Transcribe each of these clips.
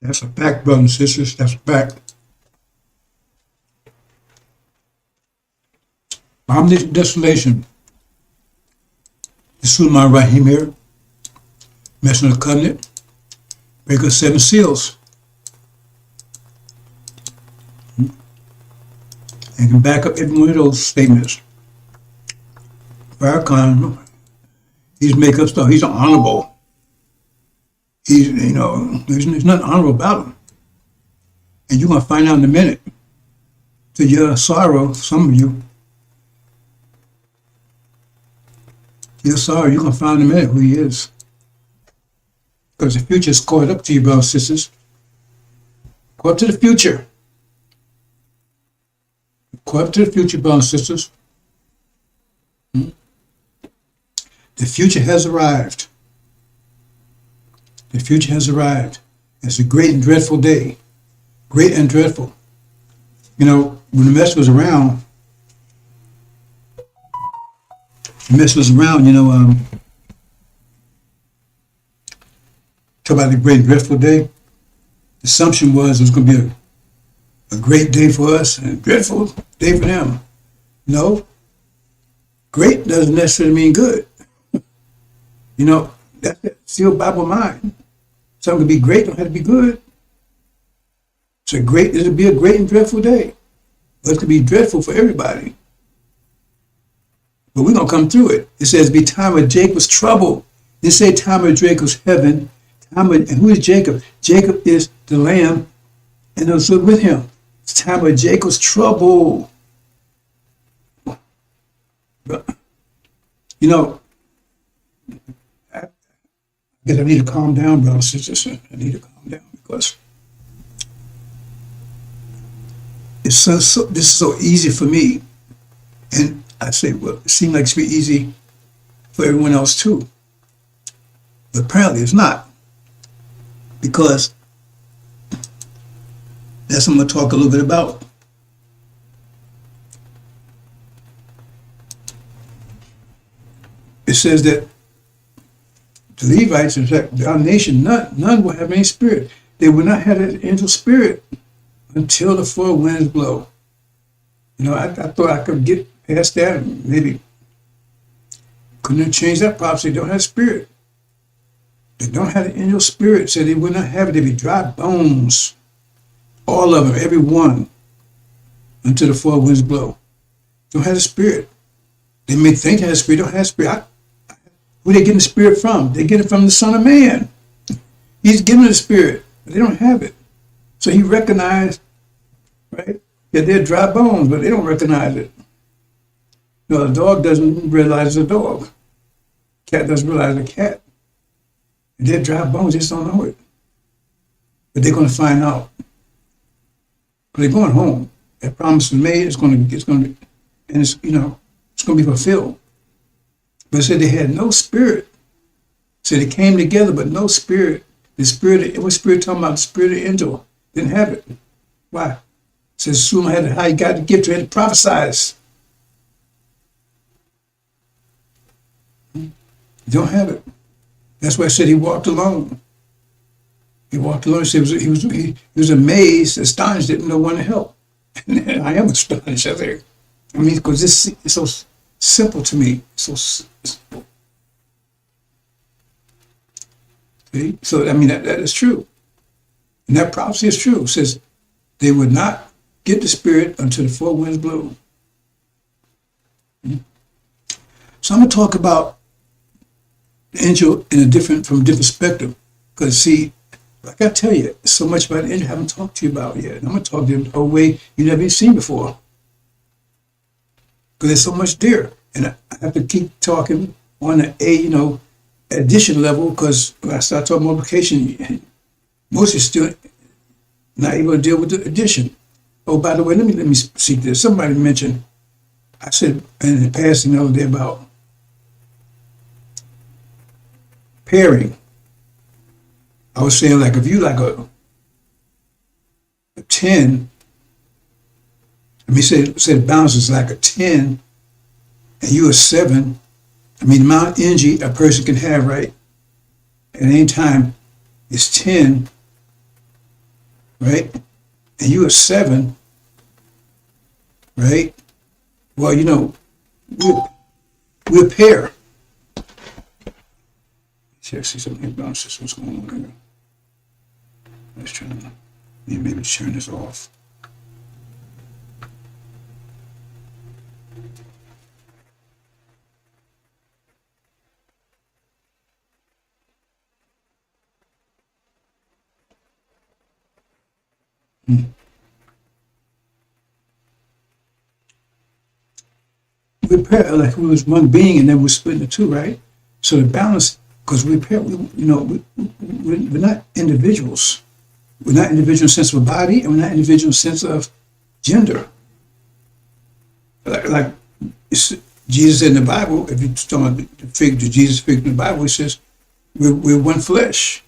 That's a fact, brothers and sisters. That's a fact. Abomination, desolation. This is my right here. Messing the covenant. Break of 7 seals. And can back up every one of those statements. Farrakhan, he's make up stuff. He's honorable. He's, there's nothing honorable about him. And you're going to find out in a minute. To your sorrow, some of you, to your sorrow, you're going to find in a minute who he is. Because the future is caught up to you, brothers and sisters. Caught up to the future. Caught up to the future, brothers and sisters. The future has arrived. The future has arrived. It's a great and dreadful day. Great and dreadful. When the mess was around, talk about the great and dreadful day. The assumption was it was going to be a great day for us and a dreadful day for them. No. Great doesn't necessarily mean good. That's the sealed Bible mind. Something could be great, don't have to be good. It'll be a great and dreadful day. But it could be dreadful for everybody. But we're going to come through it. It says, be time of Jacob's trouble. It say time of Jacob's heaven. And who is Jacob? Jacob is the lamb and those who are with him. It's time of Jacob's trouble. I need to calm down, brothers and sisters. I need to calm down because this is so easy for me. And I say, well, it seems like it's really easy for everyone else too. But apparently it's not. Because that's what I'm going to talk a little bit about. It says that the Levites, in fact, our nation, none will have any spirit. They will not have an angel spirit until the 4 winds blow. I thought I could get past that and maybe couldn't have changed that prophecy. They don't have spirit. They don't have the angel spirit, so they will not have it. They be dry bones. All of them, every one, until the 4 winds blow. Don't have the spirit. They may think they have spirit, don't have spirit. Where they getting the spirit from? They get it from the Son of Man. He's giving the spirit, but they don't have it. So he recognized, right, that they're dry bones, but they don't recognize it. A dog doesn't realize it's a dog. Cat doesn't realize it's a cat. They're dry bones, they just don't know it. But they're going to find out. But they're going home. That promise is made, it's going to be, and it's going to be fulfilled. But it said they had no spirit. So they came together, but no spirit. The spirit, what spirit talking about? The spirit of the angel. Didn't have it. Why? It says soon how he got the gift, he had to prophesize. You don't have it. That's why I said he walked alone. He walked alone. He was amazed, astonished, didn't know when to help. And I am astonished, I think. Because this is so simple to me. So simple. See? So, that is true. And that prophecy is true. It says they would not get the spirit until the 4 winds blow. So I'm going to talk about the angel from a different perspective. Because see, like I tell you, so much about the angel I haven't talked to you about yet. And I'm going to talk to you a way you never even seen before. Because there's so much there. And I have to keep talking on the addition level, because when I start talking multiplication, most are still not able to deal with the addition. Oh, by the way, let me see this. Somebody mentioned, I said in the past the other day about pairing. I was saying, like, if you like a 10, say the balance is like a 10 and you a 7, the amount of energy a person can have, right, at any time is 10, right? And you a 7, right? Well, you know, we're a pair. See something about this. What's going on here? Let's try to maybe turn this off. We're pair, like we was one being, and then we're split into two, right? So the balance, because we're pair, we're not individuals. We're not individual in the sense of a body, and we're not individual in the sense of gender. Like Jesus in the Bible, if you're talking about the figure, Jesus figure in the Bible, he says, we're one flesh.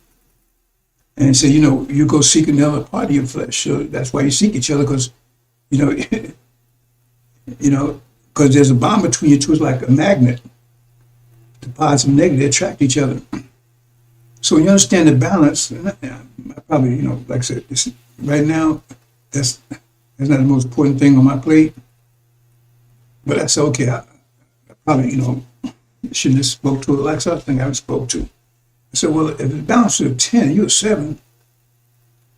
And he said, you know, you go seek another part of your flesh. So that's why you seek each other, because, you know, because there's a bond between you two. It's like a magnet. The positive and negative, they attract each other. So when you understand the balance, I probably, you know, like I said, right now, that's not the most important thing on my plate. But that's okay. I probably, you know, shouldn't have spoke to it like something I haven't spoke to. I said, well, if it's balanced to a 10, you're a 7,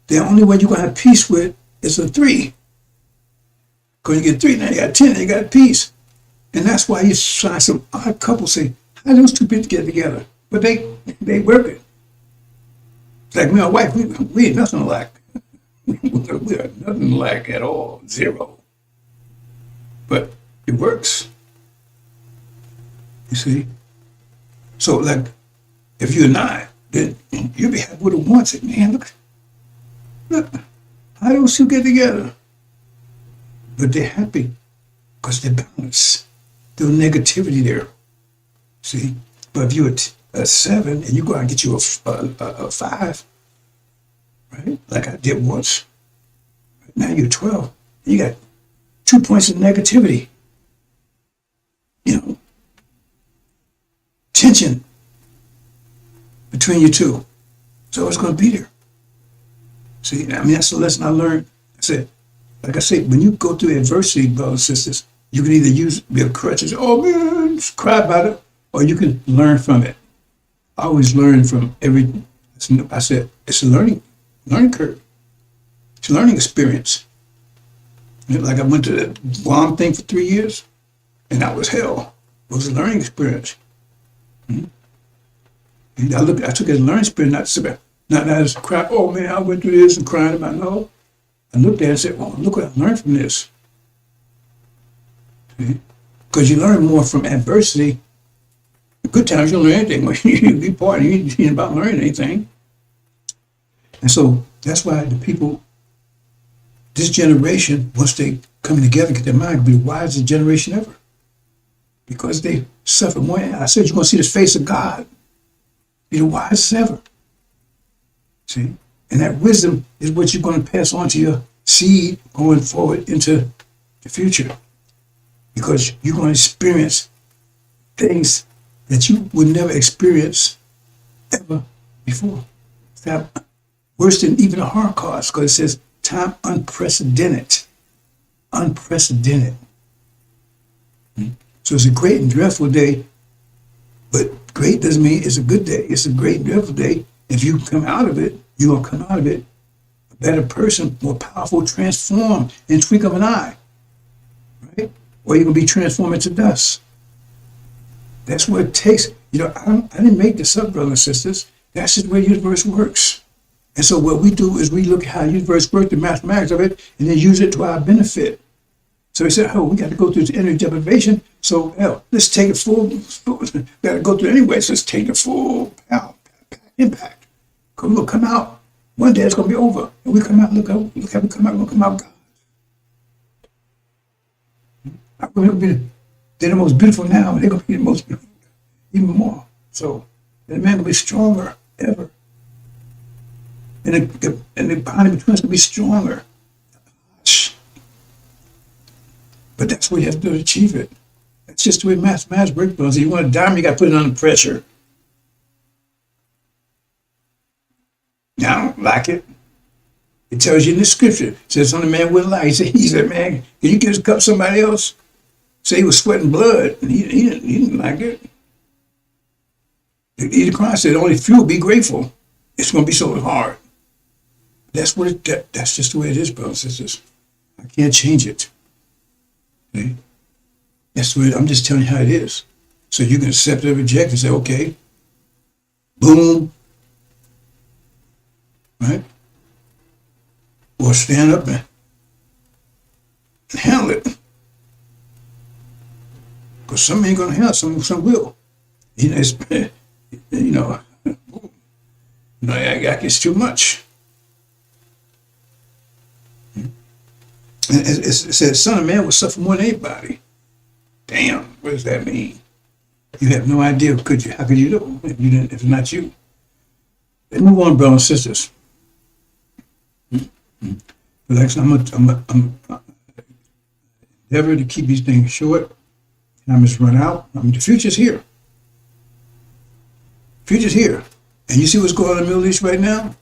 the only way you're going to have peace with is a 3. Because you get 3, now you got 10, now you got peace. And that's why you find some odd couples say, how those two people get together? But they work it. It's like me and my wife, we ain't nothing alike. We are nothing alike at all, 0. But it works. You see? So like, if you're 9, then you'll be happy with it once. And man, look, how those two get together? But they're happy because they're balanced. There's negativity there. See? But if you're a 7 and you go out and get you a 5, right? Like I did once. Now you're 12. You got 2 points of negativity. You know, tension between you two. So it's going to be there. See, I mean, that's the lesson I learned. I said, like I say, when you go through adversity, brothers and sisters, you can either use your crutches, oh man, just cry about it, or you can learn from it. I always learn from every, I said, it's a learning curve. It's a learning experience. Like I went to that bomb thing for 3 years, and that was hell. It was a learning experience. And I took it as a learning experience, not as crap, oh man, I went through this and crying about it. No. I looked at it and said, well, look what I learned from this. Because you learn more from adversity. Good times, you'll learn anything. When you be partying, you ain't about learning anything. And so that's why the people, this generation, once they come together, get their mind, will be the wisest generation ever. Because they suffer more. I said, you're going to see the face of God. Be the wisest ever. See? And that wisdom is what you're going to pass on to your seed going forward into the future. Because you're going to experience things that you would never experience ever before. It's that worse than even a Holocaust, because it says time unprecedented. Unprecedented. So it's a great and dreadful day, but great doesn't mean it's a good day. It's a great and dreadful day. If you come out of it, you're going to come out of it a better person, more powerful, transformed in a twinkle of an eye. Right? Or you're going to be transformed into dust. That's what it takes. You know, I didn't make this up, brothers and sisters. That's just the way the universe works. And so what we do is we look at how the universe works, the mathematics of it, and then use it to our benefit. So he said, oh, we got to go through this energy deprivation. So, hell, let's take it full. We got to go through it anyway. So let's take the full impact. Because we'll come out. One day it's going to be over. And we come out, look how we come out. We're going to come out God. They're the most beautiful now. They're going to be the most beautiful even more. So the man will be stronger ever. And the bond between us will be stronger. But that's what you have to do to achieve it. That's just the way mathematics works. Because if you want a diamond, you got to put it under pressure. Now, I don't like it. It tells you in the scripture. It says, "Son of man will lie." He said, "Man, can you give this cup to somebody else?" Say he was sweating blood, and he didn't like it. Jesus Christ said, "Only few will be grateful. It's going to be so hard." That's that's just the way it is, brothers and sisters. I can't change it. Okay? That's the way. I'm just telling you how it is. So you can accept or reject and say, "Okay, boom," right? Or stand up and handle it. Because some ain't gonna handle, some will. You know, it's too much. And it says, "Son of man will suffer more than anybody." Damn, what does that mean? You have no idea. How could you know if you didn't? If it's not you. Let's move on, brothers and sisters. But actually, I'm endeavor to keep these things short. Time has run out. I mean, the future's here. Future's here. And you see what's going on in the Middle East right now?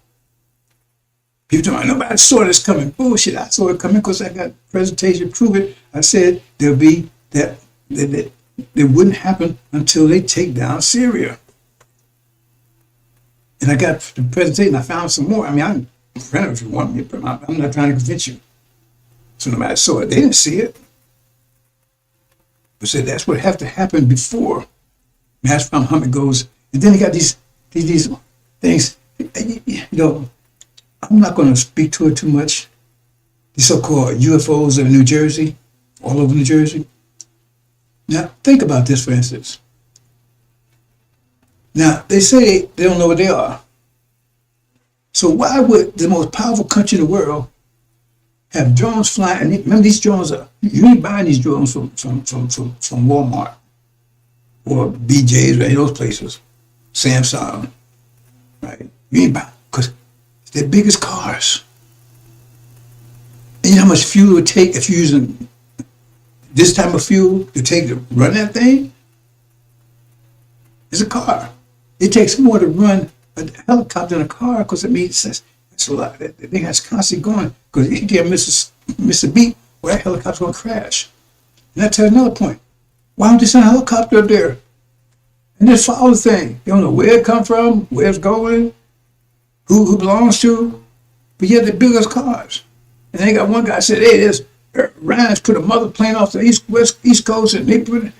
People talking, nobody saw this coming. Bullshit, I saw it coming because I got presentation to prove it. I said there'll be that it wouldn't happen until they take down Syria. And I got the presentation. I found some more. I mean, I'm a friend if you want me, but I'm not trying to convince you. So nobody saw it. They didn't see it. But said that's what have to happen before Master Muhammad goes. And then he got these things. You know, I'm not going to speak to it too much. The so-called UFOs in New Jersey, all over New Jersey. Now, think about this, for instance. Now, they say they don't know what they are. So why would the most powerful country in the world have drones flying? And remember, these drones you ain't buying these drones from Walmart or BJ's or any of those places, Samsung, right? You ain't buying, because it's their biggest cars. And you know how much fuel it would take if you're using this type of fuel to run that thing? It's a car. It takes more to run a helicopter than a car, because it means that's a lot. That thing has constantly going, because you can't miss a beat, or that helicopter's going to crash. And that tells another point. Why don't they send a helicopter up there and just follow the thing? You don't know where it come from, where it's going, who belongs to, but yet they build us cars. And they got one guy said, "Hey, there's Ryan's put a mother plane off the East Coast, and they put,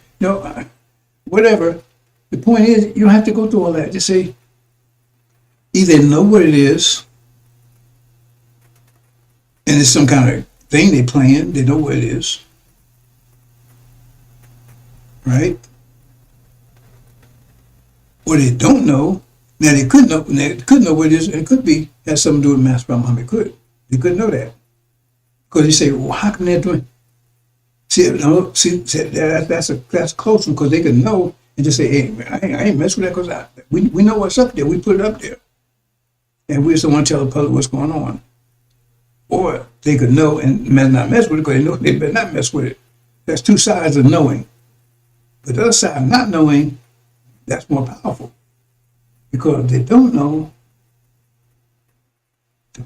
whatever." The point is, you don't have to go through all that. Just say, either know what it is, and it's some kind of thing they plan, they know what it is, right? Or they don't know. Now they could know what it is, and it could be has something to do with Master Muhammad. They couldn't know that, because you say, "Well, how come they're doing?" That's close one, because they could know and just say, "Hey, man, I ain't mess with that, because we know what's up there. We put it up there, and we just don't want to tell the public what's going on." Or they could know and not mess with it, because they know they better not mess with it. That's two sides of knowing. But the other side of not knowing, that's more powerful, because if they don't know,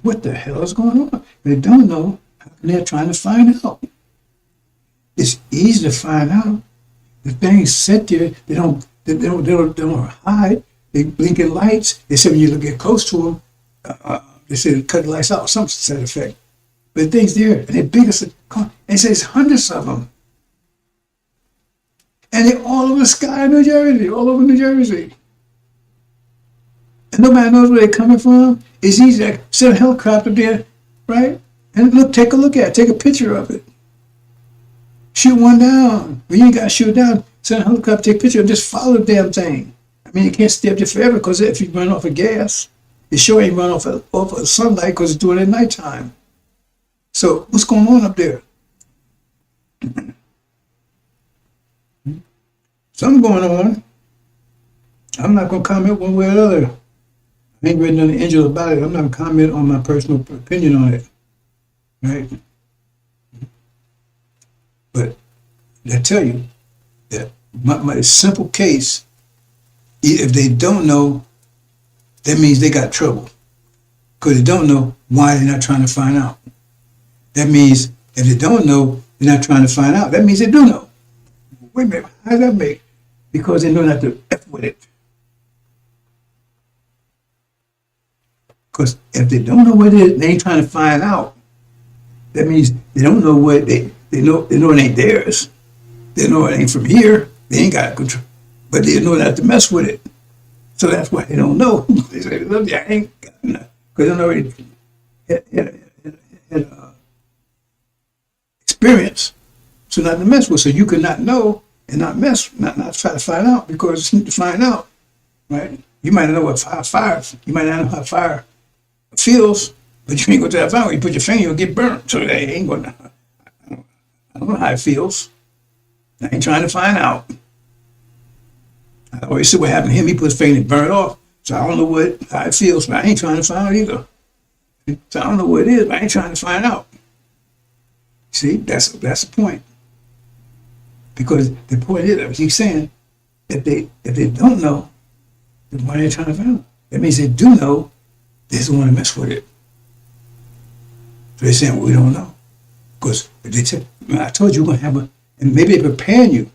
what the hell is going on? They don't know, and they're trying to find out. It's easy to find out. The things sit there, they don't hide. They blinking lights. They say when you get close to them, they say cut the lights out, some to that effect. But the thing's there, and they're big as it says hundreds of them. And they're all over the sky in New Jersey, all over New Jersey. And nobody knows where they're coming from. It's easy to send a helicopter there, right? And take a look at it, take a picture of it. Shoot one down. Well, you ain't got to shoot it down. Send a helicopter, take a picture, and just follow the damn thing. I mean, it can't stay up there forever, because if you run off of gas, it sure ain't run off of sunlight, because it's doing it at nighttime. So what's going on up there? Something going on. I'm not going to comment one way or the other. I ain't read none of the angel about it. I'm not going to comment on my personal opinion on it. Right? But I tell you that my simple case, if they don't know, that means they got trouble. Because they don't know why they're not trying to find out. That means if they don't know, they're not trying to find out. That means they do know. Wait a minute, how does that make? Because they know not to F with it. Because if they don't know what it is, they ain't trying to find out. That means they don't know what they know it ain't theirs. They know it ain't from here. They ain't got control. But they know not to mess with it. So that's why they don't know. They say, look, I ain't got nothing. Because they already had experience. So not to mess with. So you could not know and not try to find out, because to find out, right? You might not know what fire, you might not know how fire feels, but you ain't going to try to find out. When you put your finger, you'll get burnt. So they ain't going to, I don't know how it feels. I ain't trying to find out. I always see what happened to him. He put his finger and burned off. So I don't know how it feels, but I ain't trying to find out either. So I don't know what it is, but I ain't trying to find out. See, that's the point. Because the point is, as he's saying, if they don't know, then why are they trying to find out? That means they do know, they just don't want to mess with it. So they're saying, well, we don't know. Because if they tell, I told you we're going to have and maybe they're preparing you.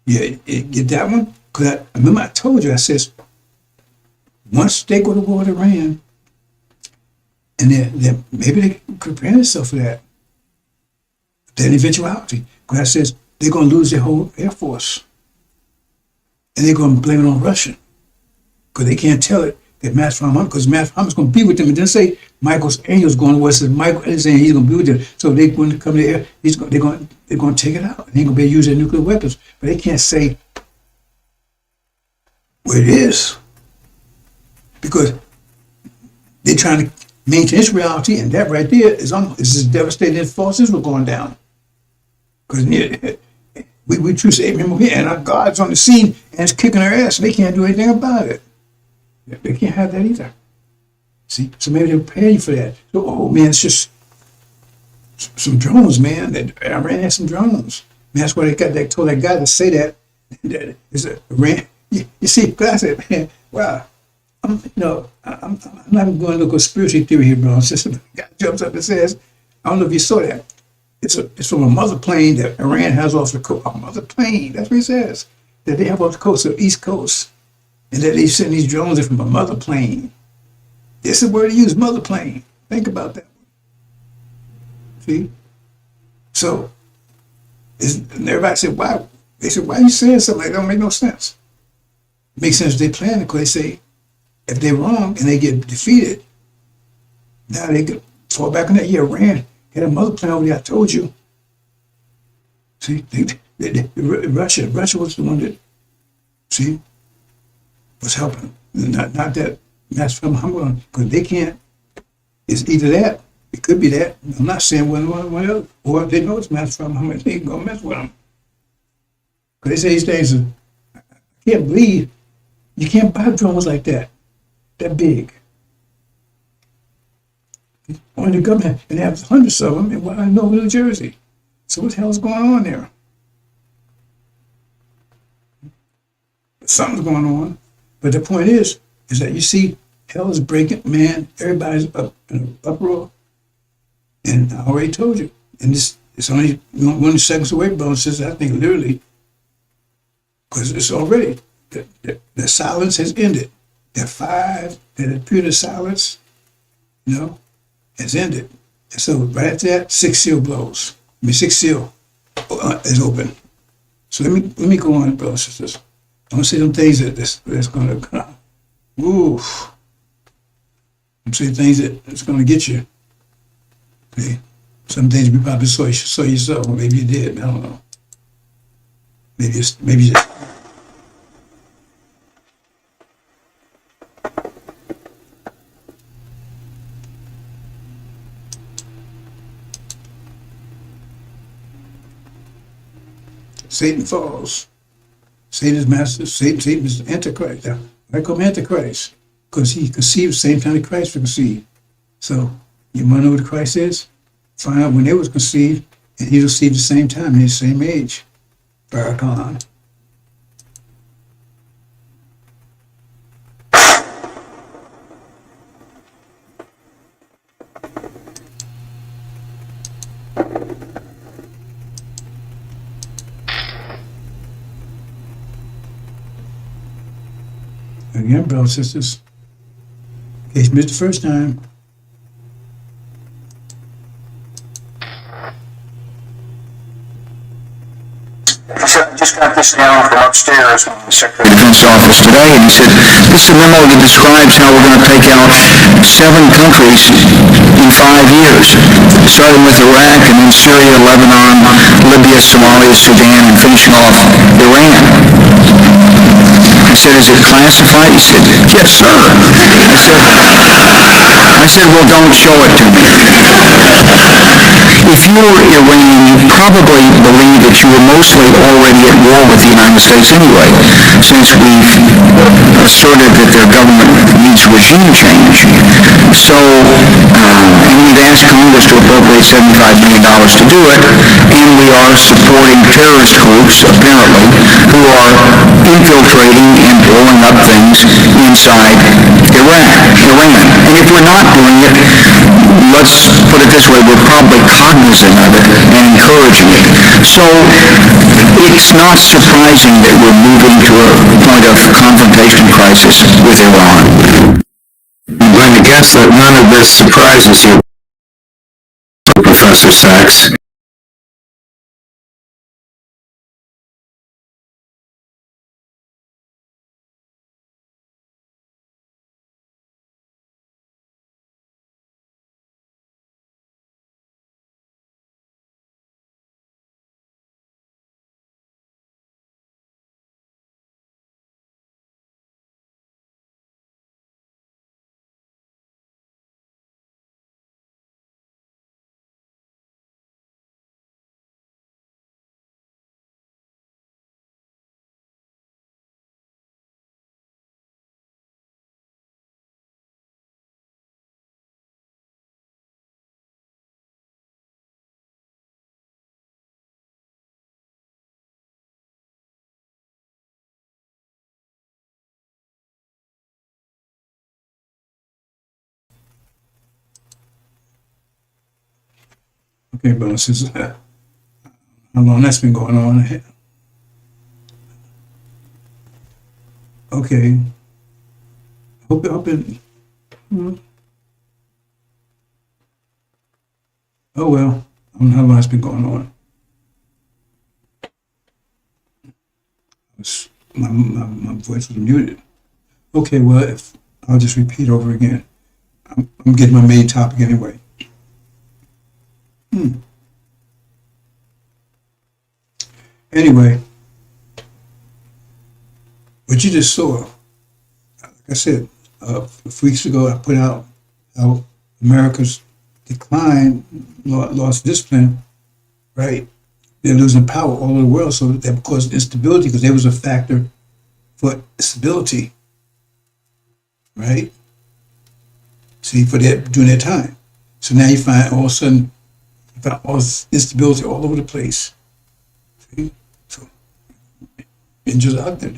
Yeah, get that one? Because I remember I told you, I says, once they go to war with Iran, and then maybe they prepare themselves for that. That eventuality. Because I says, they're going to lose their whole Air Force. And they're going to blame it on Russia. Because they can't tell it that Master Muhammad, because Master Muhammad's going to be with them. It didn't say Michael's angel's going to war. It says Michael is saying he's going to be with them. So they're going to come to the air. They're going to take it out. And they're going to be able to use their nuclear weapons. But they can't say where it is. Because they're trying to maintain this reality, and that right there is as devastating as false Israel going down. Because we choose Abraham here, and our God's on the scene, and it's kicking our ass, and they can't do anything about it. They can't have that either. See, so maybe they're preparing you for that. So, oh man, it's just some drones, man. Iran has some drones. Man, that's why they told that guy to say that. Is Iran? You see, because I said, man, wow. I'm not even going to look at conspiracy theory here, bro. It's just a guy jumps up and says, I don't know if you saw that. It's from a mother plane that Iran has off the coast. A mother plane, that's what he says. That they have off the coast, the East Coast. And that they send these drones in from a mother plane. It's the word he used, mother plane. Think about that. See? So, and everybody said, why? They said, why are you saying something like that? Don't make no sense. It makes sense if they plan it, because they say, if they're wrong and they get defeated, now they could fall back on that. Yeah, Iran had a mother plane over there, I told you. See, Russia was the one that, see, was helping. Not that that's from Muhammad, because they can't. It's either that, it could be that. I'm not saying one else, or they know it's Master from Muhammad, they ain't gonna mess with them. Because they say these things, I can't believe you can't buy drones like that big. Only the government, and they have hundreds of them in New Jersey. So what the hell is going on there? Something's going on. But the point is that you see, hell is breaking, man, everybody's up in an uproar. And I already told you, and it's only 1 seconds away, bro. Says I think literally, because it's already, the silence has ended. That period of silence, has ended. And so right after that, 6 seal blows. 6 seal is open. So let me go on, brothers and sisters. I want to say some things that's going to, oof. I'm saying things that's going to get you. Okay. Some things you probably saw yourself, or maybe you did. I don't know. Maybe just. Satan falls. Satan is master. Satan is Antichrist. I call him Antichrist because he conceived the same time that Christ was conceived. So you want to know what Christ is? Find out when they was conceived, and he was conceived the same time, in his same age. Farrakhan. Again, brothers and sisters, in case you missed the first time, I just got this down from upstairs from the Secretary of Defense office today, and he said, this is a memo that describes how we're going to take out 7 countries in 5 years, starting with Iraq and then Syria, Lebanon, Libya, Somalia, Sudan, and finishing off Iran. I said, is it classified? He said, yes, sir. I said, well, don't show it to me. If you were Iran, you probably believe that you were mostly already at war with the United States anyway, since we've asserted that their government needs regime change. So, and we've asked Congress to appropriate $75 million to do it, and we are supporting terrorist groups, apparently, who are infiltrating and blowing up things inside Iran. And if we're not doing it, let's put it this way, we're probably cognizant of it and encouraging it. So it's not surprising that we're moving to a point of confrontation crisis with Iran. I'm going to guess that none of this surprises you, Professor Sachs. okay, brothers and sisters, how long that's been going on? Okay. Hope it, oh well, I don't know how long it's been going on. My voice was muted. Okay, well, if I'll just repeat over again. I'm getting my main topic anyway. Anyway, what you just saw, like I said, a few weeks ago, I put out how America's decline, lost discipline, right? They're losing power all over the world, so that caused instability because there was a factor for stability, right? See, during that time. So now you find all of a sudden, all this instability all over the place. See? So, videos out there,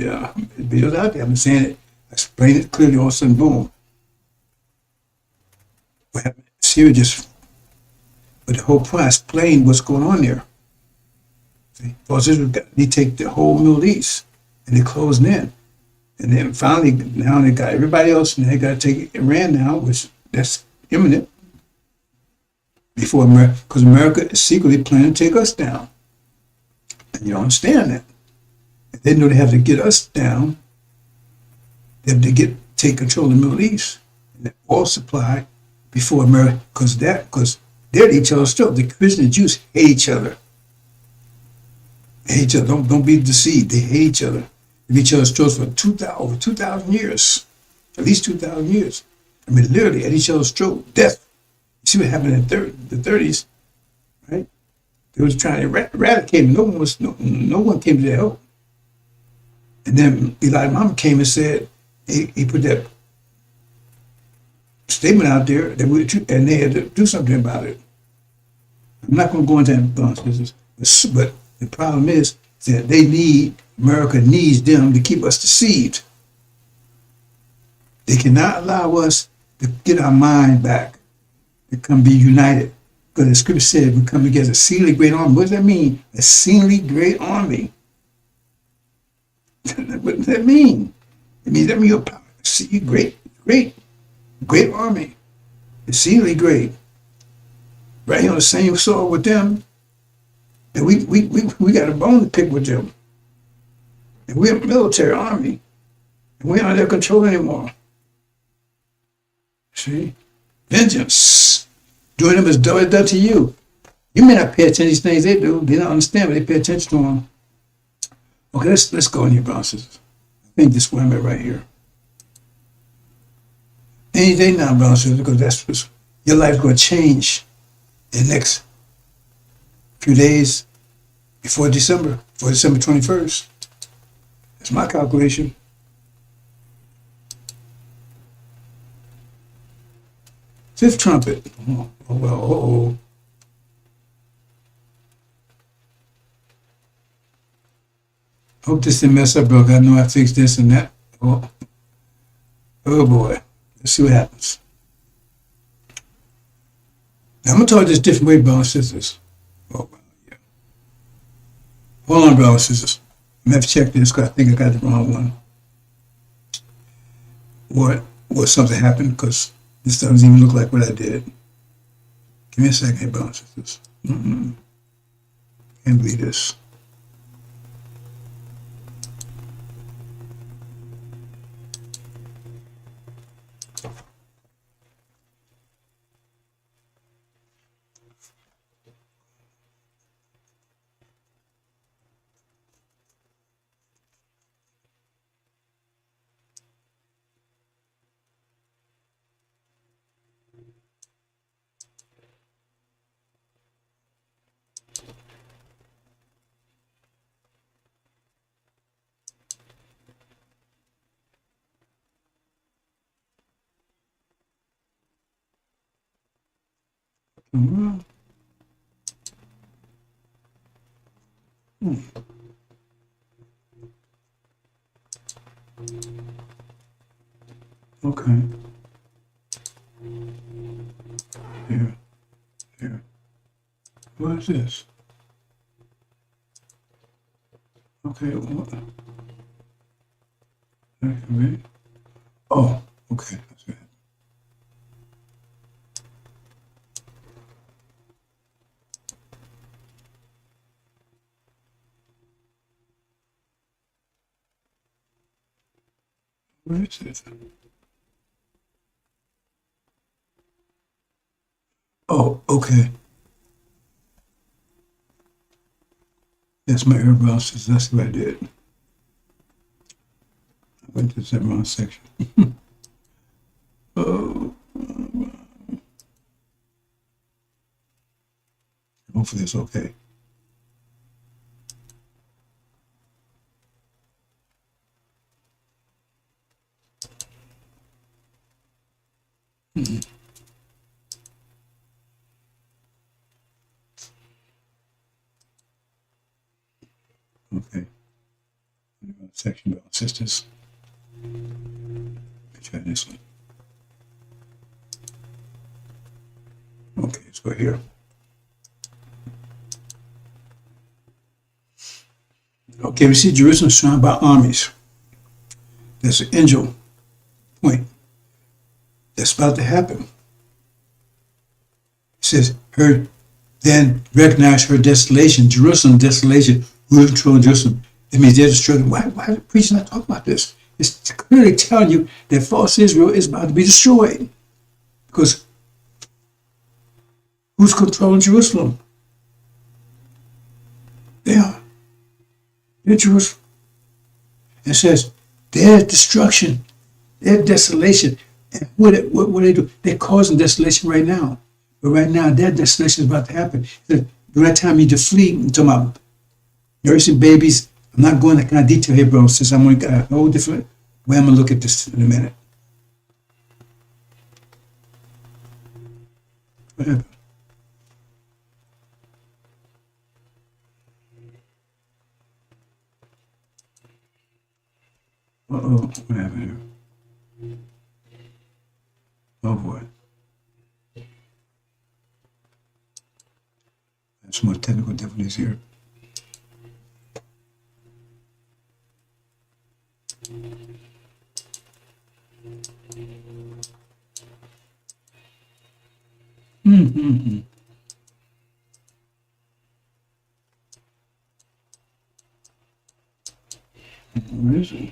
videos out there. I've been saying it, I explained it clearly, all of a sudden, boom. What happened? Syria just, but the whole point, I explained what's going on there. See? Because they take the whole Middle East and they're closing in. And then finally, now they got everybody else, and they got to take Iran now, which that's imminent. Before America, because America is secretly planning to take us down. And you don't understand that. If they know they have to get us down, they have to take control of the Middle East and the oil supply before America, because they're at each other's throat. The Christians and Jews hate each other. They hate each other. Don't be deceived. They hate each other. They've each other's throats for over 2,000 years, at least 2,000 years. I mean, literally at each other's throat, death. You see what happened in the 30s, right? They was trying to eradicate him. No one came to their help. And then Elijah Muhammad came and said, he put that statement out there and they had to do something about it. I'm not going to go into that, but the problem is that America needs them to keep us deceived. They cannot allow us to get our mind back, to come be united. Because the scripture said we come together, a exceedingly great army. What does that mean? A exceedingly great army. What does that mean? It means that you're See, great army. Exceedingly great. Right here on the same soil with them. And we got a bone to pick with them. And we're a military army. And we're not under their control anymore. See? Vengeance. Doing them as though it's done to you. You may not pay attention to these things they do. They don't understand, but they pay attention to them. Okay, let's go in here, brothers and sisters. I think this is where I'm at right here. Any day now, brothers and sisters, because that's what's, your life's going to change in the next few days before December 21st. That's my calculation. Fifth trumpet. Oh, well, Hope this didn't mess up, bro. I know I fixed this and that. Oh boy. Let's see what happens. Now, I'm going to talk this different way, brothers and sisters. Oh, yeah. Hold on, brothers and sisters. I'm going to have to check this because I think I got the wrong one. Or something happened because this doesn't even look like what I did. Give me a second here, brothers and sisters. Can't believe this. Okay. Here. What is this? Okay. What? Okay. Oh, okay. That's it. Where is it? Oh, okay. That's my air browsers. That's what I did. I went to the wrong section. Oh. Hopefully it's okay. Okay. Section about sisters. Let's try this one. Okay, let's go here. Okay, we see Jerusalem surrounded by armies. There's an angel point that's about to happen. It says, her then recognize her desolation, Jerusalem desolation, who control Jerusalem. It means they're destroyed. Why is the preacher not talking about this? It's clearly telling you that false Israel is about to be destroyed. Because who's controlling Jerusalem? They are. They're Jerusalem. It says their destruction, their desolation. And what they do? They're causing desolation right now. But right now, their desolation is about to happen. The right time you need to flee, I'm talking about nursing babies. I'm not going into kind of detail here, bro, since I'm going to a whole different way. I'm going to look at this in a minute. What happened? Uh-oh, what happened here? Oh, boy. There's some more technical difficulties here. Where is it?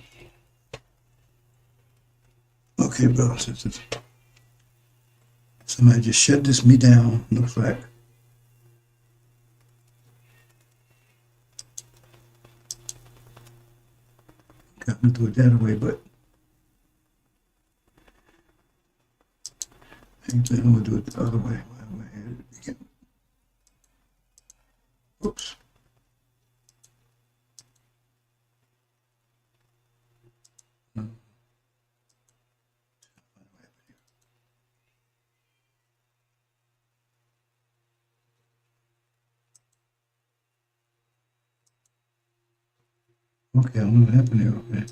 Okay, brothers and sisters. Somebody just shut this me down, looks like. Okay, I'm gonna do it that way, but I'm gonna do it the other way. Oops. Okay, I don't know what happened there. Okay.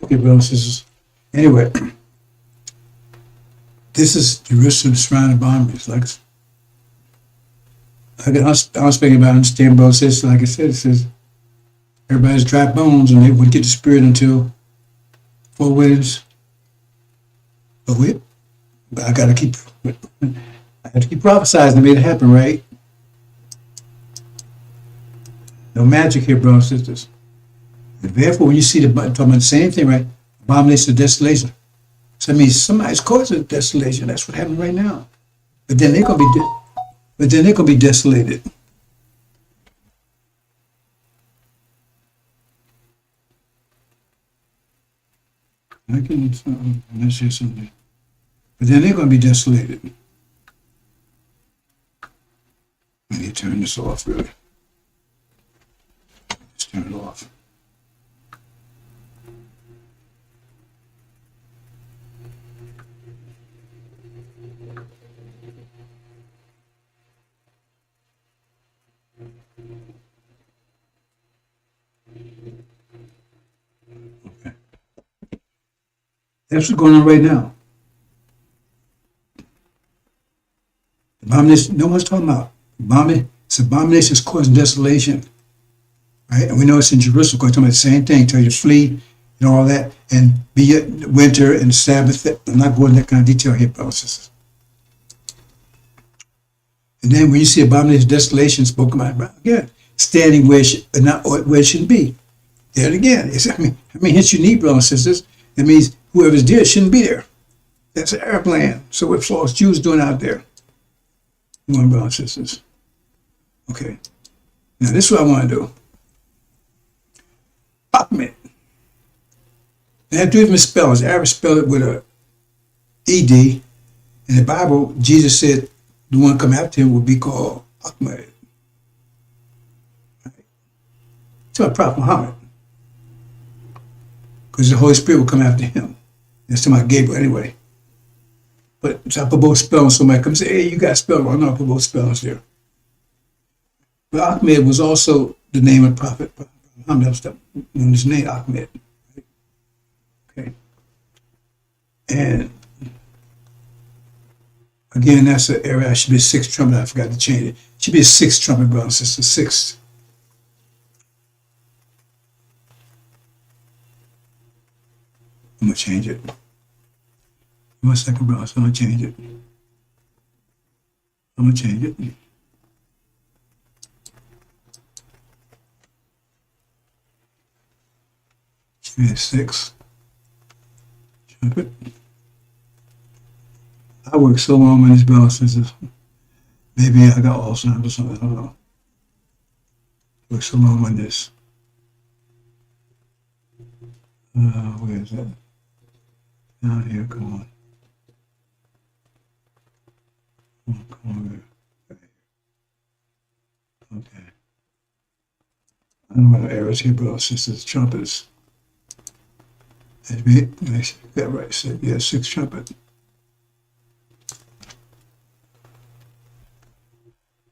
Okay, brothers and sisters. Anyway, this is Jerusalem surrounded boundaries. Like I was speaking about understanding, brothers and sisters. Like I said, it says everybody's dry bones, and they wouldn't get the spirit until 4 winds. But I gotta keep. I have to keep prophesying to make it happen, right? No magic here, brothers and sisters. And therefore, when you see talking about the same thing, right? Abomination of desolation. So that means somebody's causing desolation. That's what happened right now. But then they're gonna be desolated. Let's say something. But then they're gonna be desolated. I need to turn this off, really. Let's turn it off. Okay. That's what's going on right now. Abomination, no one's talking about it's abomination is causing desolation. Right? And we know it's in Jerusalem, because talking about the same thing, tell you to flee and all that, and be at winter and Sabbath. I'm not going into that kind of detail here, brothers and sisters. And then when you see abomination desolation spoken about again, standing where it shouldn't be. There it again. I mean, hence you need, brothers and sisters. It means whoever's there shouldn't be there. That's an Arab land. So what false Jews doing out there? You want, brothers and sisters? Okay. Now this is what I want to do. AHMAD. They have 2 different spellings. The Arabs spell it with a ED. In the Bible, Jesus said the one come after him would be called AHMAD. Right? It's about Prophet Muhammad. Because the Holy Spirit will come after him. That's talking about Gabriel anyway. But so I put both spellings. Somebody comes and say, hey, you got spellings. Well, no, I put both spellings there. But AHMAD was also the name of Prophet Muhammad. That was his name, AHMAD. Okay. And again, that's an area. I should be a 6th trumpet. I forgot to change it. It should be a 6th trumpet, brothers and sisters. 6th. I'm going to change it. 1 second, brothers. I'm going to change it. I'm going to change it. Should be a 6th trumpet. I worked so long on these brothers and sisters. Maybe I got Alzheimer's or something. I don't know. I worked so long on this. Where is that? Down here, come on. Come on. Okay. I don't know what errors here, brothers and sisters. Trumpets. That right. So, yeah, 6th trumpet.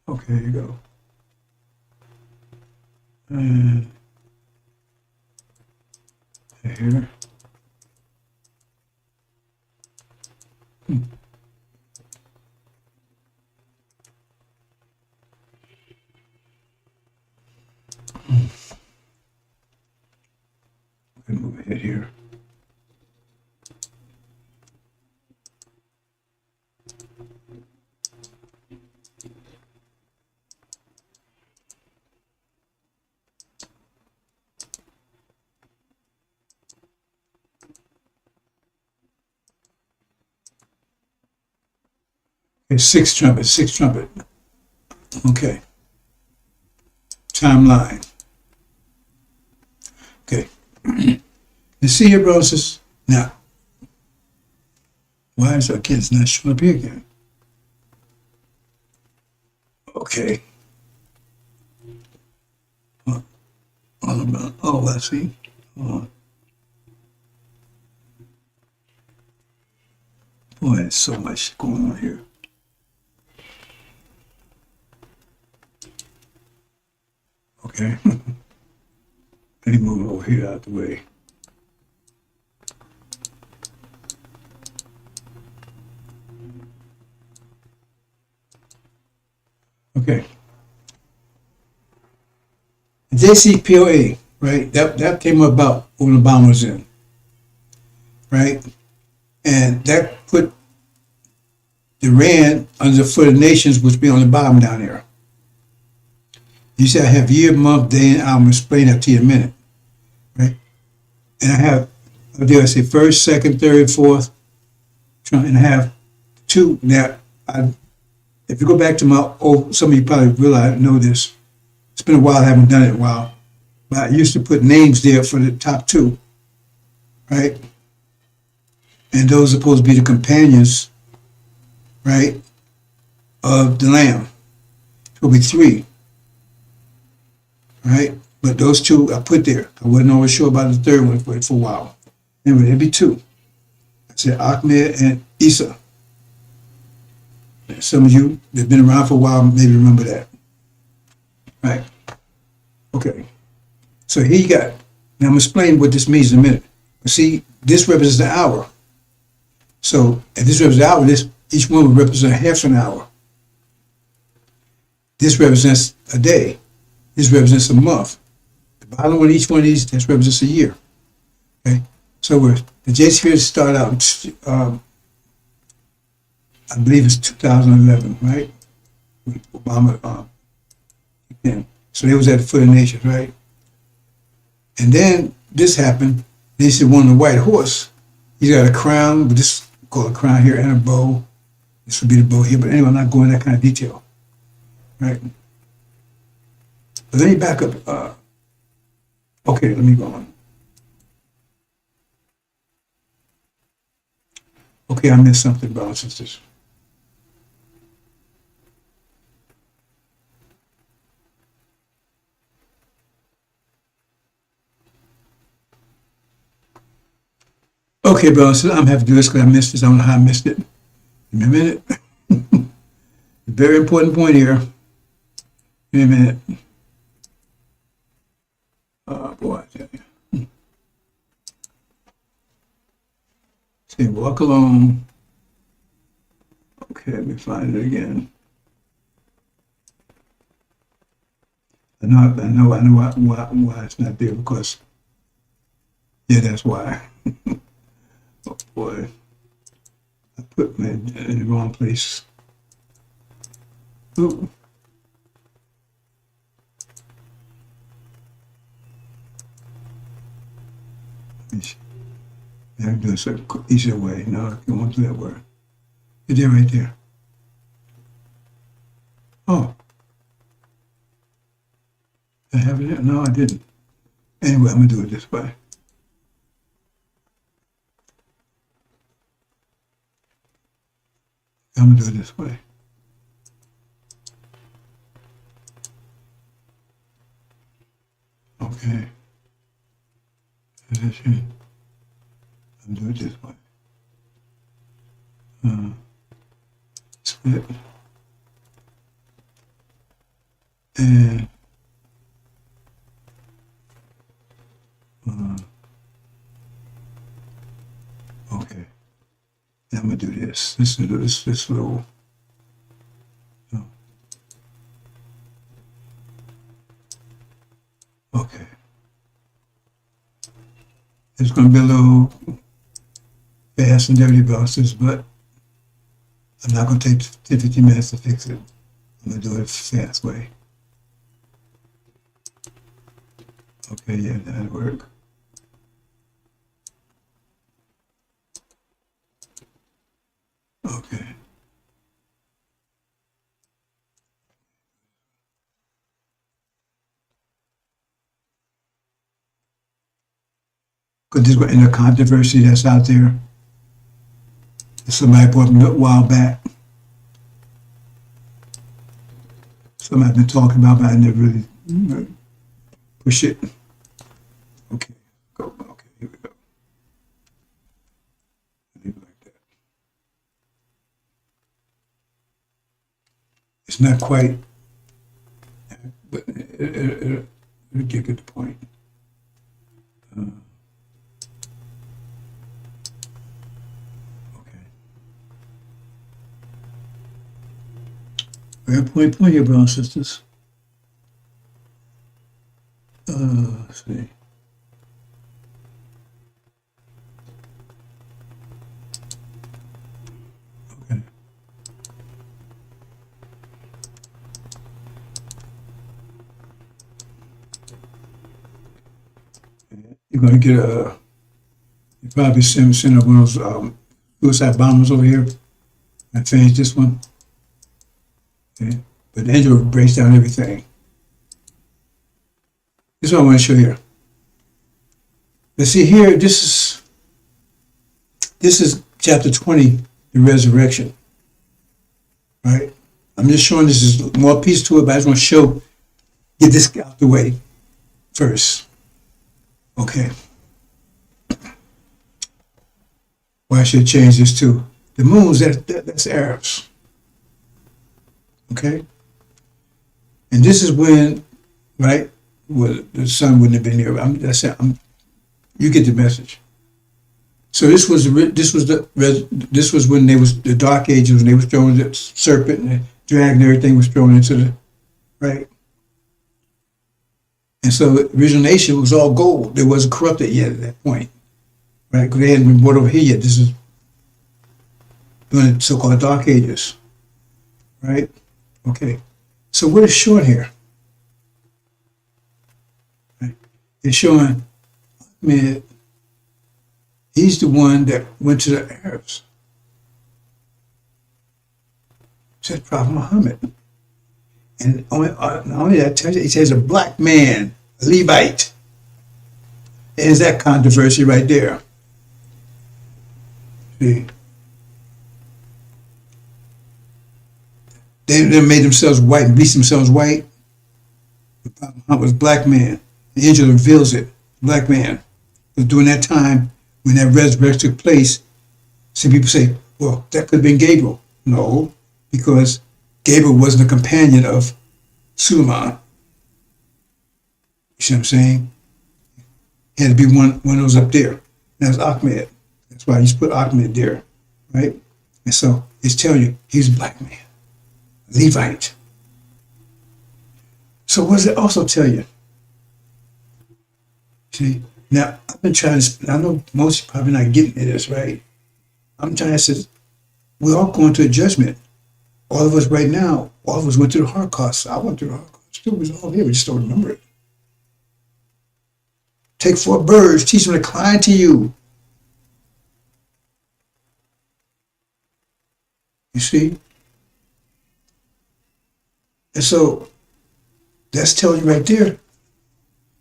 Okay, here you go. And here. here. It's six trumpet. Okay. Timeline. Okay. You see here, brothers? Now, why is our kids not showing up here again? Okay. Oh, I see. Oh. Boy, there's so much going on here. Okay. Let me move over here out the way. Okay. JCPOA, right? That came about when Obama was in, right? And that put Iran under the foot of nations, which be on the bottom down there. You see, I have year, month, day, and hour. I'm explain that to you in a minute, right? And I have, I say first, second, third, fourth, and I have two. Now, if you go back to my old, some of you probably realize, know this. It's been a while, I haven't done it in a while. But I used to put names there for the top two, right? And those are supposed to be the companions, right, of the Lamb. It will be three, right? But those two I put there. I wasn't always sure about the third one for a while. Anyway, it'd be two. I said AHMAD and Isa. Some of you that have been around for a while maybe remember that. Right. Okay. So here you got, now I'm going to explain what this means in a minute. But see, this represents the hour. So if this represents the hour, each one would represent half an hour. This represents a day. This represents a month. The bottom one, each one of these, this represents a year. Okay. So the JCPOA started out, I believe it's 2011, right? With Obama. So they was at the foot of the nations, right? And then this happened. They said one on the white horse. He's got a crown, but this is called a crown here, and a bow. This would be the bow here. But anyway, I'm not going into that kind of detail, right? But let me back up. Okay, let me go on. Okay, I missed something, brothers and sisters. Okay, brothers, I'm having to do this because I missed this. I don't know how I missed it. Give me a minute. Very important point here. Give me a minute. Oh, boy, I tell you. Say, walk along. Okay, let me find it again. I know why it's not there, because, yeah, that's why. Oh boy, I put me in the wrong place. Ooh. I'm doing it an easier way. No, I won't do that word. It's there, right there. Oh. Did I have it there? No, I didn't. Anyway, I'm going to do it this way. I'm going to do it this way. Okay. That's it. I'm doing it this way. Split. And okay. Now I'm gonna do this. This little. Oh. Okay. It's going to be a little fast and dirty, bosses, but I'm not going to take 10, 15 minutes to fix it. I'm going to do it the fast way. Okay, yeah, that'll work. Okay. Because there's in a controversy that's out there. Somebody brought me a while back. Somebody's been talking about, but I never really push it. Okay, go. Okay, here we go. Leave it like that. It's not quite, but it'll get to the point. We have point here, brothers and sisters. Let's see. Okay. You're going to get you probably send up one of those suicide bombers over here and finish this one. Okay. But the angel breaks down everything. This is what I want to show here. Let's see here, this is chapter 20, the resurrection. Right? I'm just showing this is more piece to it, but I just want to get this out the way first. Okay. Well, I should change this too. The moons, that's Arabs. Okay? And this is when, right, well, the sun wouldn't have been here. You get the message. So this was when they was the Dark Ages, when they was throwing the serpent and the dragon and everything was thrown into the, right? And so the original nation was all gold. It wasn't corrupted yet at that point, right? Because they hadn't been brought over here yet. This is during the so-called Dark Ages, right? Okay. So what is showing here? Right? It's showing, man, he's the one that went to the Arabs. Says Prophet Muhammad. And not only that, he says a black man, a Levite. There's that controversy right there. See? They made themselves white and bleached themselves white. The Prophet Muhammad was a black man. The angel reveals it, black man. But during that time, when that resurrection took place, some people say, well, that could have been Gabriel. No, because Gabriel wasn't a companion of Suleiman. You see what I'm saying? He had to be one of those up there. That was AHMAD. That's why he's put AHMAD there, right? And so it's telling you, he's a black man, Levite. So what does it also tell you? See, now I've been trying to, I know most probably not getting to this, right? I'm trying to say, we're all going to a judgment. All of us right now, all of us went through the Holocaust. I went through the Holocaust too. We was all here. We just don't remember it. Take 4 birds, teach them to climb to you. You see? And so that's telling you right there,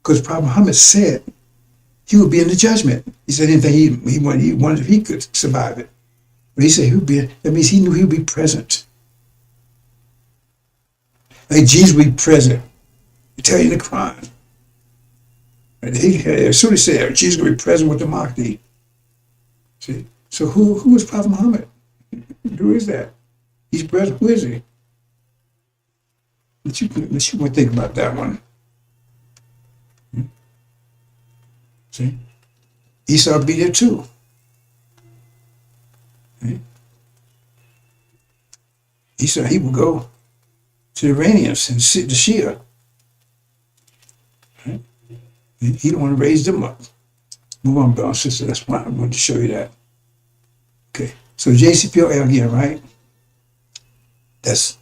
because Prophet Muhammad said he would be in the judgment. He said anything he wanted if he could survive it. But he said he would be, that means he knew he would be present. Like Jesus would be present. They tell you in the Quran. As soon as he said Jesus would be present with the Mahdi. See? So who is Prophet Muhammad? Who is that? He's present. Who is he? Let you think about that one. See? Esau will be there too. See? Esau, he will go to the Iranians and sit the Shia. Right? He don't want to raise them up. Move on, brother and sister. That's why I wanted to show you that. Okay. So JCPOA again, right? That's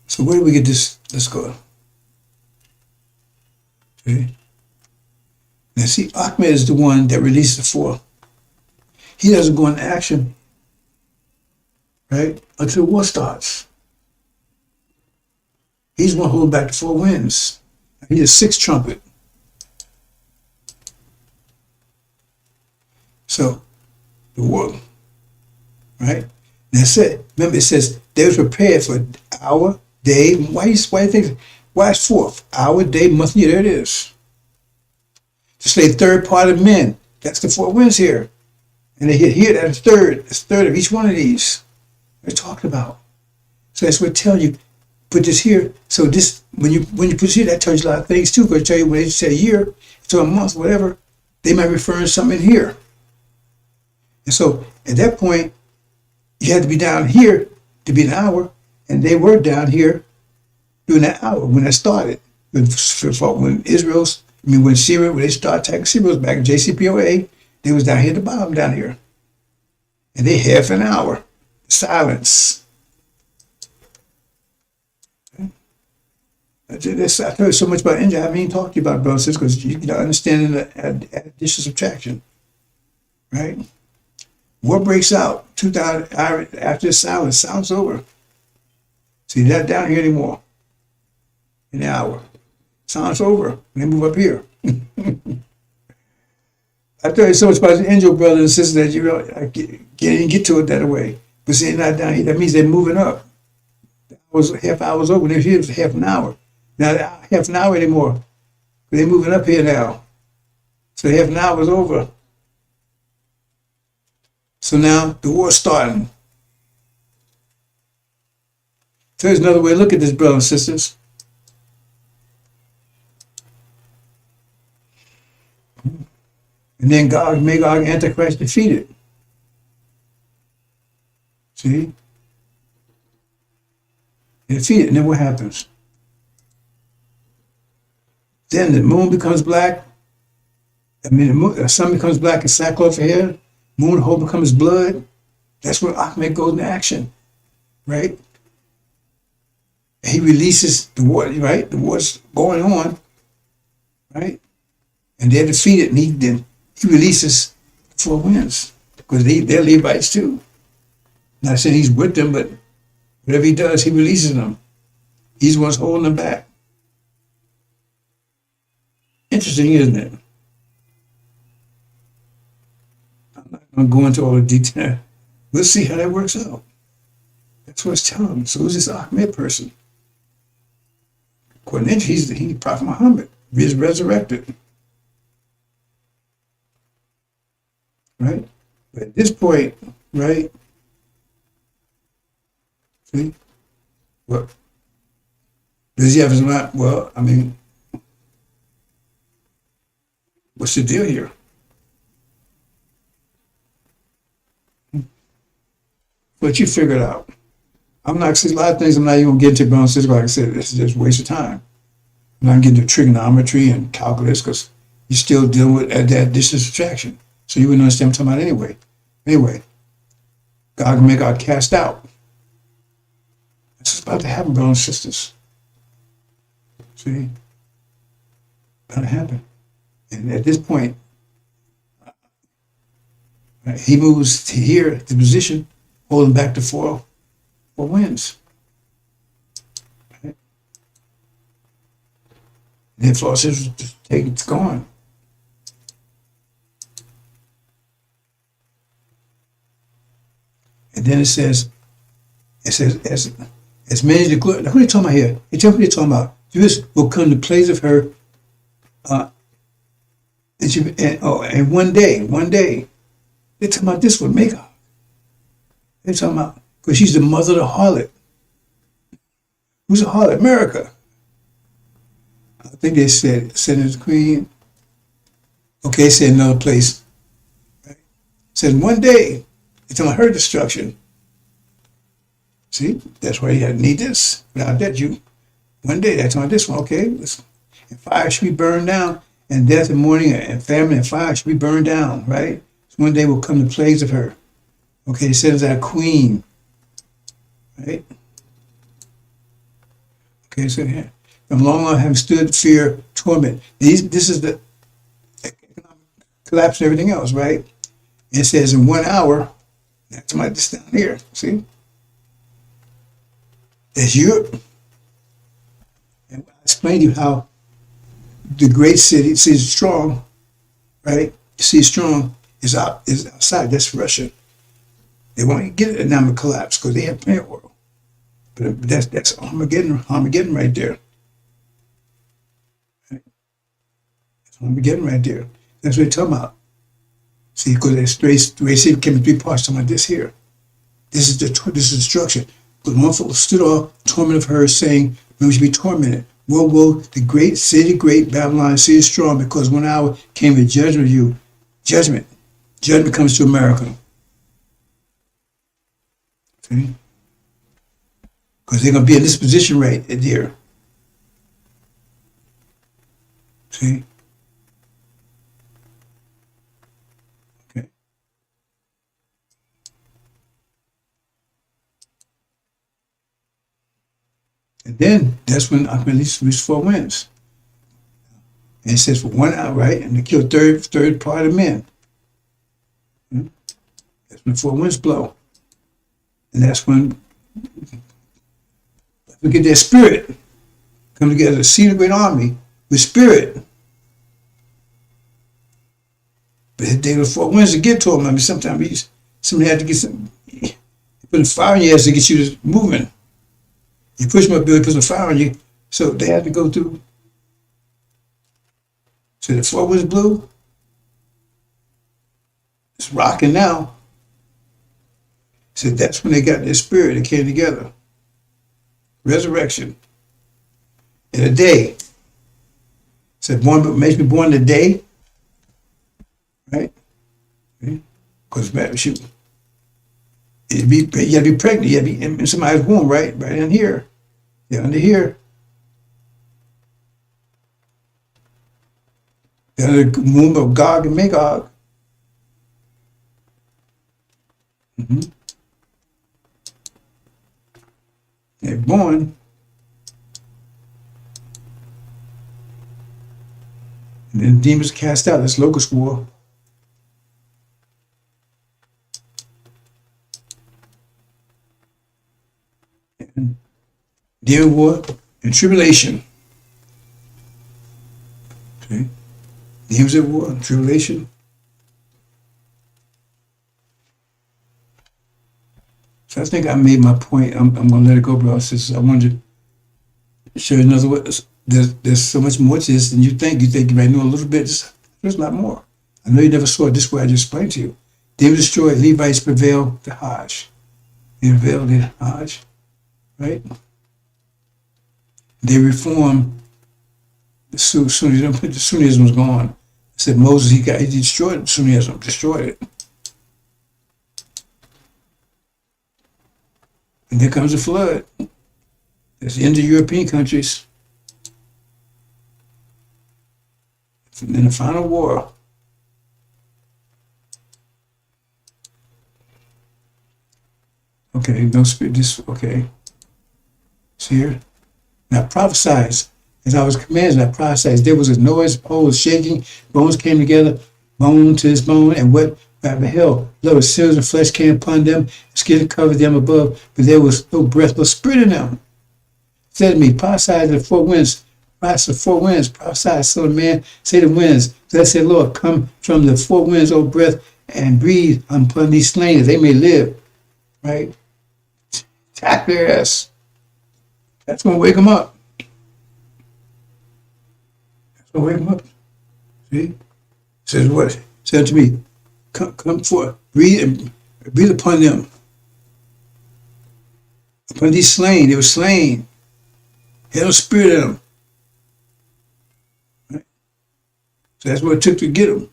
so where do we get this? Let's go. Okay. Now see, AHMAD is the one that released the four. He doesn't go into action, right, until the war starts. He's the one holding back the four winds. He's a sixth trumpet. So the war, right? That's it. Remember, it says they was prepared for hour, day. Why you think? Why is fourth? Hour, day, month, year. There it is. To slay third part of men. That's the four winds here. And they hit here. That's third. It's third of each one of these. They're talking about. So that's what it tells you. Put this here. So this when you put this here, that tells you a lot of things too. Because it tell you when they say a year, to a month, whatever, they might refer to something here. And so at that point, you had to be down here to be an hour, and they were down here during that hour when it started. When Syria, when they started attacking Syria, back in JCPOA, they was down here at the bottom, down here. And they half an hour. Silence. Okay. I tell you so much about India. I haven't even talked to you about brothers because you know, understanding the addition subtraction. Right? War breaks out 2,000 after the silence. Silence over. See that down here anymore. In an hour. Silence over. And they move up here. I tell you so much about the angel brothers and sisters that you know I can't even get to it that way. But see, they're not down here. That means they're moving up. Half hour's over. They're here for half an hour. Now half an hour anymore. They're moving up here now. So half an hour is over. So now the war's starting. So there's another way to look at this, brothers and sisters. And then God, Magog, Antichrist defeated. See? Defeated, and then what happens? Then the moon becomes black. The sun becomes black and sackcloth for hair. Moon hole becomes blood. That's where AHMAD goes into action, right? And he releases the war, right? The war's going on, right? And they're defeated, and he releases the four winds because they're Levites too. Not saying he's with them, but whatever he does, he releases them. He's the one holding them back. Interesting, isn't it? I'm not going to go into all the detail. We'll see how that works out. That's what it's telling him. So who's this AHMAD person? According to he's Prophet Muhammad. He's resurrected. Right? But at this point, right? See? What? Does he have his mind? Well, I mean, what's the deal here? But you figure it out. I'm not, see, a lot of things I'm not even going to get into, but like I said, this is just a waste of time. I'm not getting to trigonometry and calculus because you're still dealing with that addition subtraction. So you wouldn't understand what I'm talking about anyway. Anyway, God can make God cast out. This is about to happen, brothers and sisters. See? About to happen. And at this point, right, he moves to here, the position, holding back the four winds. Right? And then Florida says, take it's gone. And then it says, as many as the glory. Who are they talking about here? They tell me what they're talking about. This will come to place of her. And one day, they're talking about this one, Magog. They're talking about, because she's the mother of the harlot. Who's a harlot? America. I think they said it's the queen. Okay, they said another place. Right? Said one day, they're talking about her destruction. See, that's why you need this. Without that, one day, that's on this one. Okay, and fire should be burned down. and death and mourning and famine and fire shall be burned down, right? So one day will come the plagues of her. Okay, it says our queen, right? Okay, so here, from long on having stood fear, torment. This is the economic collapse and everything else, right? It says in 1 hour, that's my this down here, see? That's Europe. And I explained to you how the great city is strong, right? City strong is outside. That's Russia. They won't get an economic collapse because they have plenty of oil. But that's Armageddon right there. Right? That's Armageddon right there. That's what they're talking about. See, because the way city came in 3 parts. Talking about this here. This is destruction. But one foot stood off, torment of her, saying, "We should be tormented. Woe, woe, the great city, great Babylon, city is strong, because 1 hour came the judgment of you." Judgment. Judgment comes to America. See? Because they're going to be in this position right there. See? Okay. And then that's when I released 4 winds. And it says for 1 hour, right? And they kill third part of men. That's when 4 winds blow. And that's when we get their spirit come together to see the great army with spirit. But they were 4 winds to get to them. I mean, sometimes somebody had to get some, put a fire in your ass to get you moving. You push them up, Billy, put some fire on you. So they had to go through. So the 4 winds blew. It's rocking now. So that's when they got their spirit. They came together. Resurrection. In a day. Said, makes me born in a day. Right? Because you gotta be pregnant. You gotta be in somebody's womb, right? Right in here. Yeah, under here. Under the womb of Gog and Magog. They're born. And then demons cast out. That's locust war. And demon war and tribulation. Okay. Demons at war and tribulation. So I think I made my point. I'm going to let it go, bro. I wanted to show you another way. There's so much more to this than you think. You think you might know a little bit. There's a lot more. I know you never saw it this way I just explained to you. David destroyed, Levites prevailed the Hajj. They prevailed the Hajj, right? They reformed the Sunnism. The Sunnism was gone. I said Moses, he destroyed Sunnism, destroyed it. And there comes a flood. That's the end of European countries. And then the final war. Okay, no spirit, okay. See here? Now prophesied, as I was commanded, I prophesied. There was a noise, poles shaking, bones came together, bone to his bone, and what by hell, lo, sinews and flesh came upon them, skin covered them above, but there was no breath, no spirit in them. Said to me, prophesy to the 4 winds, prophesy to the 4 winds, prophesy, son of man, say the winds. So I said, Lord, come from the 4 winds, O breath, and breathe upon these slain that they may live. Right? Tap their ass. That's going to wake them up. That's going to wake them up. See? Says what? Said to me, come forth, breathe upon them. Upon these slain, they were slain. Had no spirit in them. Right? So that's what it took to get them.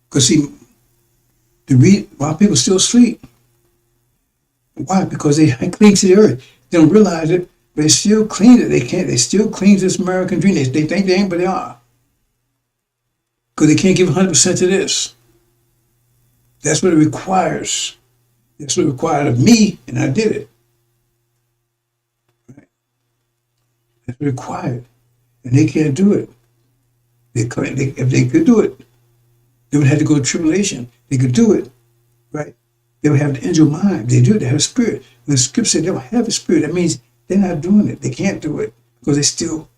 Because see, while people still sleep. Why? Because they cling to the earth. They don't realize it, but they still cling it. They still cling to this American dream. They think they ain't, but they are. because they can't give 100% to this. That's what it requires. That's what it required of me, and I did it. Right? That's what it required, and they can't do it. If they could do it, they would have to go to tribulation. They could do it, right? They would have the angel mind. They do it. They have a spirit. When the scripture said they don't have a spirit, that means they're not doing it. They can't do it because they still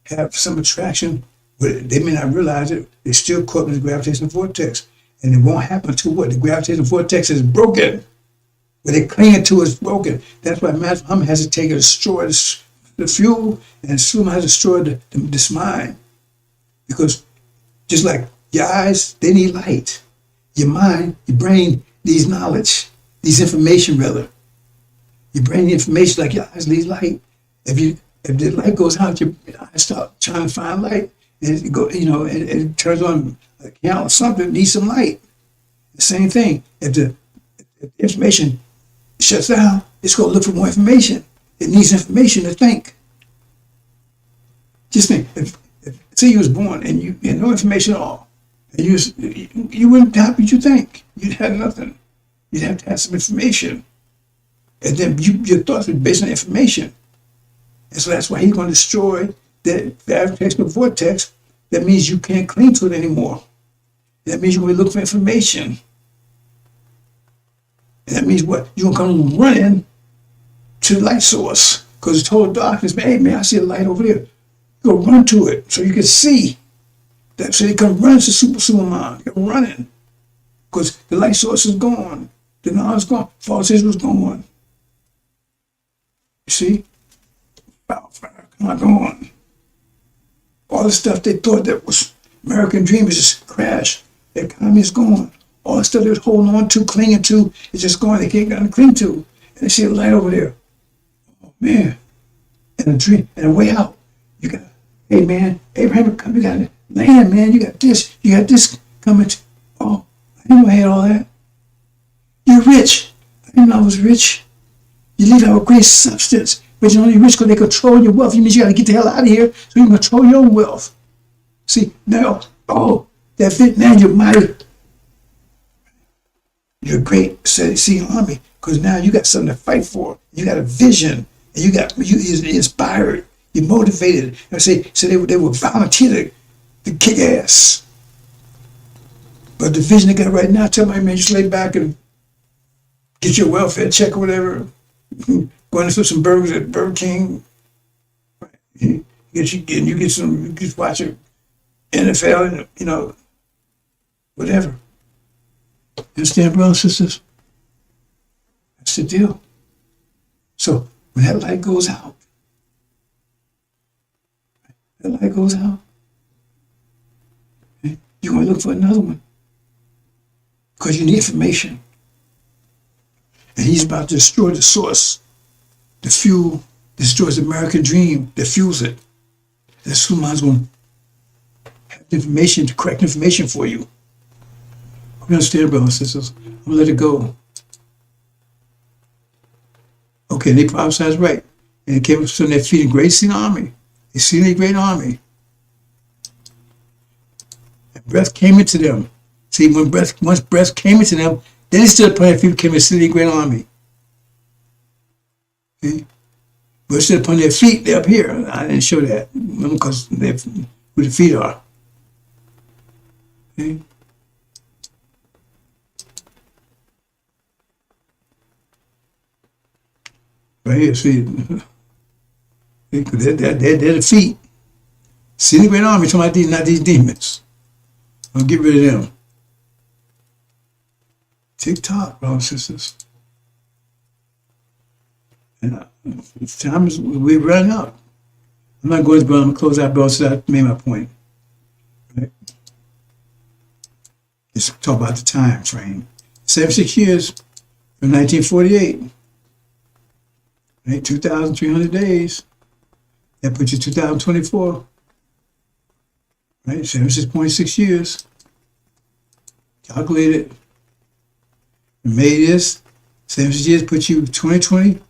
have some attraction. But they may not realize it. They're still caught in the gravitational vortex. And it won't happen until what? The gravitational vortex is broken. What they're clinging to is broken. That's why Muhammad has to take and destroy the fuel, and Suleiman has to destroy this mind. Because just like your eyes, they need light. Your mind, your brain needs knowledge, needs information rather. Your brain needs information like your eyes need light. If the light goes out, your eyes start trying to find light, and it turns on a candle or something, needs some light. The same thing. If the information shuts down, it's going to look for more information. It needs information to think. Just think, if say you was born and you had no information at all, and you wouldn't have what you think. You'd have nothing. You'd have to have some information. And then your thoughts would be based on information. And so that's why he's going to destroy the gravitational vortex. That means you can't cling to it anymore. That means you're going to look for information. And that means what? You're going to come running to the light source. Because it's total darkness. Hey, man, I see a light over there. Go run to it so you can see. So they come running to Superman. They're running. Because the light source is gone. The knowledge is gone. False Israel is gone. You see? Not gone. All the stuff they thought that was American dream is just crashed. The economy is gone. All the stuff they was holding on to, clinging to, is just gone. They can't get nothing to cling to. And they see a light over there. Oh, man. And a dream, and a way out. You got, hey, man, Abraham, come, you got land, man. You got this coming. Oh, I didn't know I had all that. You're rich. I didn't know I was rich. You leave out a great substance, but you're only rich because they control your wealth. You mean you got to get the hell out of here so you can control your own wealth. See, now, that's it. Now you're mighty. You're a great sea army because now you got something to fight for. You got a vision, and you're inspired. You're motivated. And so they would volunteer to kick ass. But the vision they got right now, tell my man, just lay back and get your welfare check or whatever. Go in for some burgers at Burger King. You get watch your NFL, and, whatever. You understand, brothers and sisters? That's the deal. So when that light goes out, you're going to look for another one because you need information. And he's about to destroy the source, the fuel, destroys the American dream that fuels it. And Suleiman's going to have the information, the correct information for you. You understand, brothers and sisters? I'm going to let it go. Okay, they prophesied right. And it came up from their feet in great seen army. They seen a great army. And breath came into them. See, once breath came into them, then they stood upon their feet, became a city, great army. Okay? But stood upon their feet, they're up here. I didn't show that because they're where the feet are. Okay? Right here, see, they're the feet. See the great army, talking about these, not these demons. I'll get rid of them. TikTok, brothers and sisters. And it's time we're running out. I'm not going to go. I'm going to close out, brothers. I made my point. Right? Let's talk about the time frame. 76 years from 1948. Right? 2,300 days. That puts you 2024. Right? 76.6 years. Calculate it. May this, 76 years puts you 2020,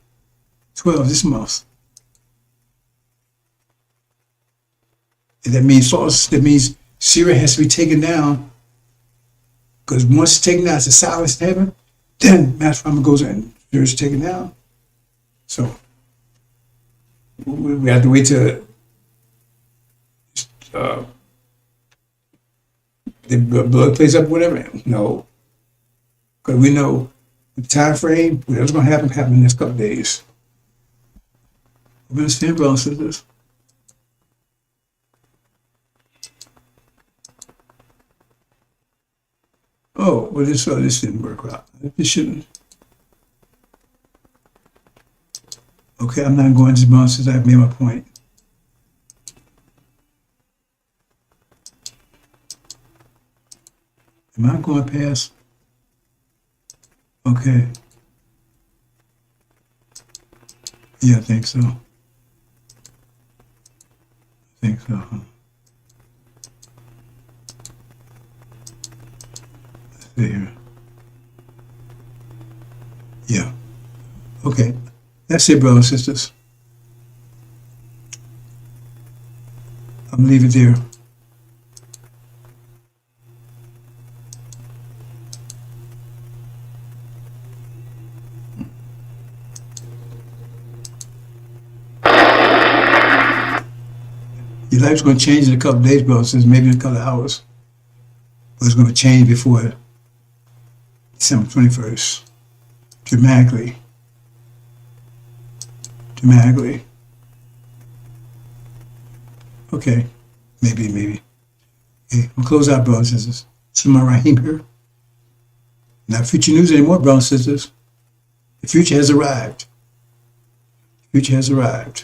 12 this month. And that means false. That means Syria has to be taken down, because once it's taken down, it's a silence in heaven. Then Master Farmer goes in, Syria's taken down. So we have to wait till the blood plays up, whatever. No, because we know the time frame, whatever's going to happen in the next couple of days. We're going to stand, brothers and sisters. Oh, well, this didn't work out. This shouldn't. Okay, I'm not going to brothers since I've made my point. Am I going past? Okay. Yeah, I think so. I think so. Let's see here. Yeah. Okay. That's it, brothers and sisters. I'm gonna leave it there. Your life's going to change in a couple of days, brothers and sisters, maybe in a couple of hours. But it's going to change before December 21st. Dramatically. Dramatically. Okay. Maybe. Okay, I'm going to close out, brothers and sisters. This is my Rahim here. Not future news anymore, brothers and sisters. The future has arrived. The future has arrived.